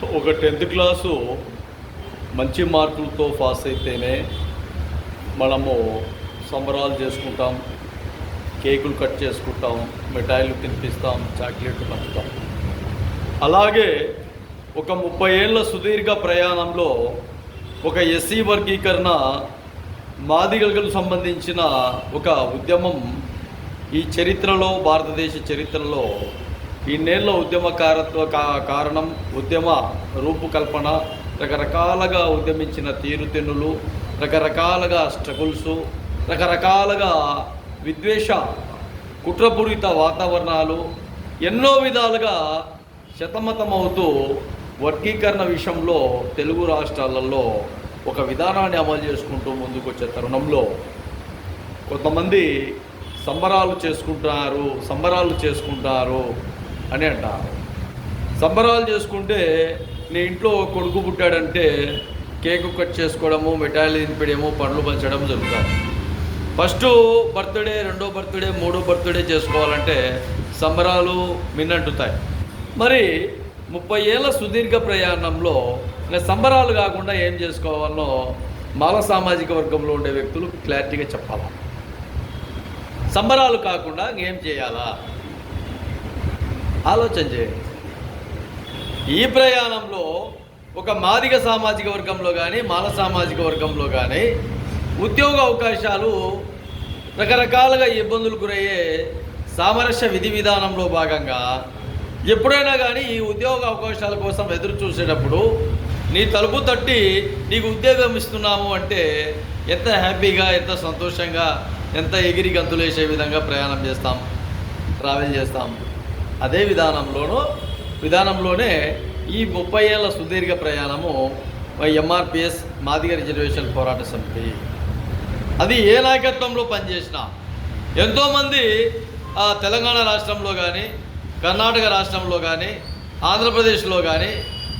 ఒక 10th class మంచి మార్కులతో పాస్ అయితేనే మనము సంబరాలు చేసుకుంటాం, కేకులు కట్ చేసుకుంటాం, మిఠాయిలు తినిపిస్తాం, చాక్లెట్లు పంచుతాం. అలాగే ఒక 30 ఏళ్ళ సుదీర్ఘ ప్రయాణంలో ఒక ఎస్సీ వర్గీకరణ మాదిగలకు సంబంధించిన ఒక ఉద్యమం ఈ చరిత్రలో, భారతదేశ చరిత్రలో ఇన్నేళ్ళ కారణం, ఉద్యమ రూపకల్పన, రకరకాలుగా ఉద్యమించిన తీరుతెన్నులు, రకరకాలుగా స్ట్రగుల్స్, రకరకాలుగా విద్వేష కుట్రపూరిత వాతావరణాలు ఎన్నో విధాలుగా శతమతమవుతూ వర్గీకరణ విషయంలో తెలుగు రాష్ట్రాలలో ఒక విధానాన్ని అమలు చేసుకుంటూ ముందుకు వచ్చే తరుణంలో కొంతమంది సంబరాలు చేసుకుంటారు అని అంటారు. సంబరాలు చేసుకుంటే నీ ఇంట్లో కొడుకు పుట్టాడంటే కేకు కట్ చేసుకోవడము, మిఠాయిలు తినిపించడము, పండ్లు పంచడం జరుగుతుంది. ఫస్ట్ బర్త్డే, రెండో బర్త్డే, మూడో బర్త్డే చేసుకోవాలంటే సంబరాలు మిన్నంటుతాయి. మరి 30 ఏళ్ళ సుదీర్ఘ ప్రయాణంలో సంబరాలు కాకుండా ఏం చేసుకోవాలో మాల సామాజిక వర్గంలో ఉండే వ్యక్తులు క్లారిటీగా చెప్పాలి. సంబరాలు కాకుండా ఏం చేయాలా ఆలోచన చేయండి. ఈ ప్రయాణంలో ఒక మాదిగ సామాజిక వర్గంలో కానీ, మాల సామాజిక వర్గంలో కానీ ఉద్యోగ అవకాశాలు రకరకాలుగా ఇబ్బందులు గురయ్యే సామరస్య విధి విధానంలో భాగంగా ఎప్పుడైనా కానీ ఈ ఉద్యోగ అవకాశాల కోసం ఎదురు చూసేటప్పుడు నీ తలుపు తట్టి నీకు ఉద్యోగం ఇస్తున్నాము అంటే ఎంత హ్యాపీగా, ఎంత సంతోషంగా, ఎంత ఎగిరి గంతులేసే విధంగా ప్రయాణం చేస్తాం, ట్రావెల్ చేస్తాం. అదే విధానంలోనే ఈ 30 ఏళ్ళ సుదీర్ఘ ప్రయాణము ఎంఆర్పిఎస్ మాదిగ రిజర్వేషన్ పోరాట సమితి అది ఏ నాయకత్వంలో పనిచేసినా ఎంతోమంది తెలంగాణ రాష్ట్రంలో కానీ, కర్ణాటక రాష్ట్రంలో కానీ, ఆంధ్రప్రదేశ్లో కానీ,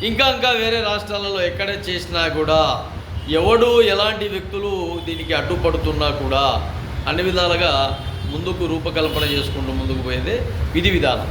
ఇంకా వేరే రాష్ట్రాలలో ఎక్కడ చేసినా కూడా ఎవడు ఎలాంటి వ్యక్తులు దీనికి అడ్డుపడుతున్నా కూడా అన్ని విధాలుగా ముందుకు రూపకల్పన చేసుకుంటూ ముందుకు పోయేదే విధి విధానం.